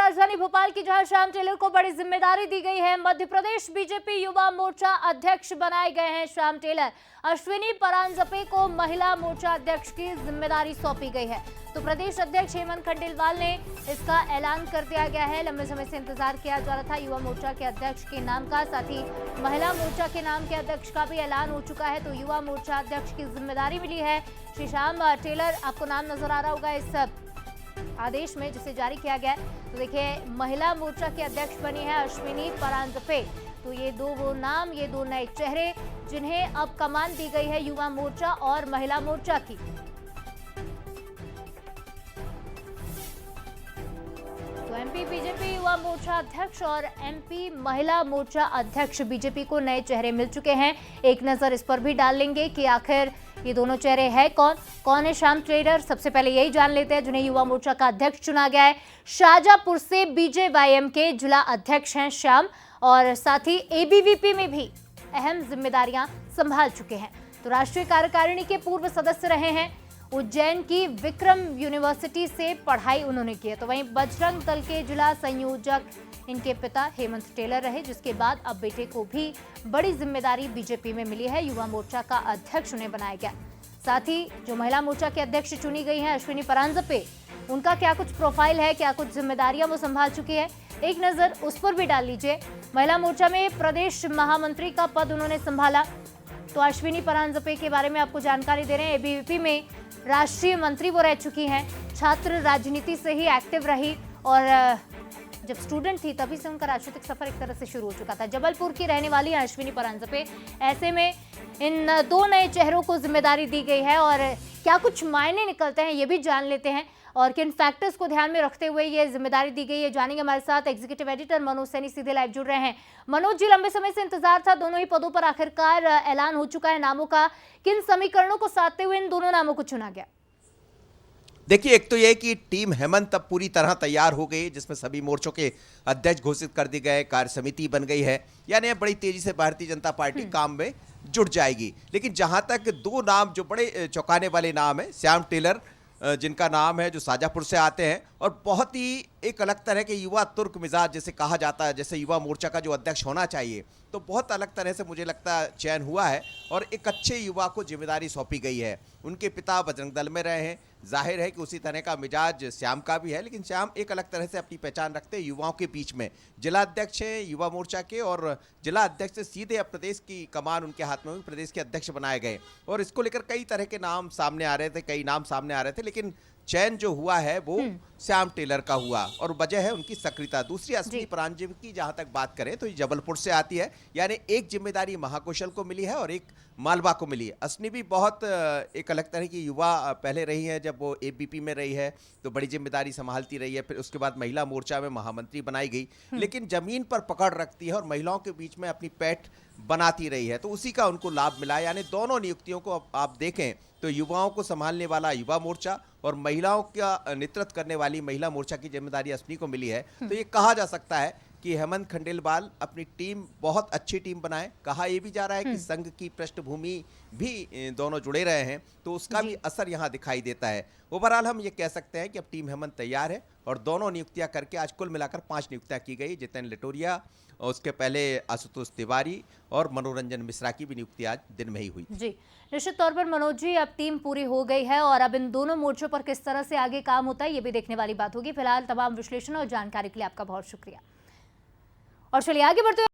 राजधानी भोपाल की, जहां श्याम टेलर को बड़ी जिम्मेदारी दी गई है। मध्य प्रदेश बीजेपी युवा मोर्चा अध्यक्ष बनाए गए हैं श्याम टेलर। अश्विनी परांजपे को महिला मोर्चा अध्यक्ष की जिम्मेदारी सौंपी गई है। तो प्रदेश अध्यक्ष हेमंत खंडेलवाल ने इसका ऐलान कर दिया गया है। लंबे समय से इंतजार किया जा रहा था युवा मोर्चा के अध्यक्ष के नाम का, साथ ही महिला मोर्चा के नाम के अध्यक्ष का भी ऐलान हो चुका है। तो युवा मोर्चा अध्यक्ष की जिम्मेदारी मिली है श्री श्याम टेलर। आपको नाम नजर आ रहा होगा इस आदेश में जिसे जारी किया गया है। तो देखिए, महिला मोर्चा के अध्यक्ष बनी है अश्विनी परांजपे। तो ये वो नाम, ये दो नए चेहरे जिन्हें अब कमान दी गई है युवा मोर्चा और महिला मोर्चा की। तो एमपी बीजेपी युवा मोर्चा अध्यक्ष और एमपी महिला मोर्चा अध्यक्ष बीजेपी को नए चेहरे मिल चुके हैं। एक नजर इस पर भी डाल लेंगे कि आखिर ये दोनों चेहरे हैं कौन है श्याम टेलर। सबसे पहले यही जान लेते हैं जिन्हें युवा मोर्चा का अध्यक्ष चुना गया है। शाजापुर से बीजेवाईएम के जिला अध्यक्ष हैं श्याम, और साथ ही एबीवीपी में भी अहम जिम्मेदारियां संभाल चुके हैं। तो राष्ट्रीय कार्यकारिणी के पूर्व सदस्य रहे हैं। उज्जैन की विक्रम यूनिवर्सिटी से पढ़ाई उन्होंने की है। तो वहीं बजरंग दल के जिला संयोजक इनके पिता हेमंत टेलर रहे, जिसके बाद अब बेटे को भी बड़ी जिम्मेदारी बीजेपी में मिली है। युवा मोर्चा का अध्यक्ष उन्हें बनाया गया। साथ ही जो महिला मोर्चा के अध्यक्ष चुनी गई हैं अश्विनी परांजपे, उनका क्या कुछ प्रोफाइल है, क्या कुछ जिम्मेदारियां वो संभाल चुकी है, एक नजर उस पर भी डाल लीजिए। महिला मोर्चा में प्रदेश महामंत्री का पद उन्होंने संभाला। तो अश्विनी परांजपे के बारे में आपको जानकारी दे रहे हैं। एबीवीपी में राष्ट्रीय मंत्री वो रह चुकी हैं। छात्र राजनीति से ही एक्टिव रही और जब स्टूडेंट थी तभी से उनका राजनीतिक सफर एक तरह से शुरू हो चुका था। जबलपुर की रहने वाली है अश्विनी परांजपे। ऐसे में इन दो नए चेहरों को जिम्मेदारी दी गई है और क्या कुछ मायने निकलते हैं ये भी जान लेते हैं और किन फैक्टर्स को ध्यान में रखते हुए ये जिम्मेदारी दी गई है जानेंगे। हमारे साथ एग्जीक्यूटिव एडिटर मनोज सैनी सीधे लाइव जुड़ रहे हैं। मनोज जी, लंबे समय से इंतजार था, दोनों ही पदों पर आखिरकार ऐलान हो चुका है नामों का। किन समीकरणों को साधते हुए इन दोनों नामों को चुना गया? देखिए, एक तो यह कि टीम हेमंत अब पूरी तरह तैयार हो गई, जिसमें सभी मोर्चों के अध्यक्ष घोषित कर दी गए, कार्य समिति बन गई है, यानी बड़ी तेजी से भारतीय जनता पार्टी काम में जुट जाएगी। लेकिन जहां तक दो नाम जो बड़े चौंकाने वाले नाम है, श्याम टेलर जिनका नाम है, जो शाजापुर से आते हैं और बहुत ही एक अलग तरह के युवा तुर्क मिजाज जैसे कहा जाता है, जैसे युवा मोर्चा का जो अध्यक्ष होना चाहिए, तो बहुत अलग तरह से मुझे लगता है चयन हुआ है और एक अच्छे युवा को जिम्मेदारी सौंपी गई है। उनके पिता बजरंग दल में रहे हैं, जाहिर है कि उसी तरह का मिजाज श्याम का भी है, लेकिन श्याम एक अलग तरह से अपनी पहचान रखते हैं युवाओं के बीच में। जिला अध्यक्ष हैं युवा मोर्चा के और जिला अध्यक्ष से सीधे अब प्रदेश की कमान उनके हाथ में हुई, प्रदेश के अध्यक्ष बनाए गए और इसको लेकर कई तरह के नाम सामने आ रहे थे, कई नाम सामने आ रहे थे, लेकिन चयन जो हुआ है वो श्याम टेलर का हुआ और वजह है उनकी सक्रियता। दूसरी अश्विनी परांजपे की जहां तक बात करें तो ये जबलपुर से आती है, यानी एक जिम्मेदारी महाकौशल को मिली है और एक मालवा को मिली है। अश्विनी भी बहुत एक अलग तरह की युवा पहले रही है, जब वो एबीपी में रही है तो बड़ी जिम्मेदारी संभालती रही है, फिर उसके बाद महिला मोर्चा में महामंत्री बनाई गई, लेकिन जमीन पर पकड़ रखती है और महिलाओं के बीच में अपनी पैठ बनाती रही है, तो उसी का उनको लाभ मिला। यानी दोनों नियुक्तियों को आप देखें तो युवाओं को संभालने वाला युवा मोर्चा और महिलाओं का नेतृत्व करने वाली महिला मोर्चा की जिम्मेदारी अश्विनी को मिली है। तो ये कहा जा सकता है कि हेमंत खंडेलवाल अपनी टीम बहुत अच्छी टीम बनाए। कहा यह भी जा रहा है कि संघ की पृष्ठभूमि भी दोनों जुड़े रहे हैं, तो उसका भी असर यहाँ दिखाई देता है। ओवरऑल हम ये कह सकते हैं कि अब टीम हेमंत तैयार है और दोनों नियुक्तियां करके आज कुल मिलाकर 5 नियुक्तियां की गई। जितेंद्र लिटोरिया और उसके पहले आशुतोष तिवारी और मनोरंजन मिश्रा की भी नियुक्ति आज दिन में ही हुई। जी, निश्चित तौर पर मनोज जी, अब टीम पूरी हो गई है और अब इन दोनों मोर्चों पर किस तरह से आगे काम होता है ये भी देखने वाली बात होगी। फिलहाल तमाम विश्लेषण और जानकारी के लिए आपका बहुत शुक्रिया और चलिए आगे बढ़ते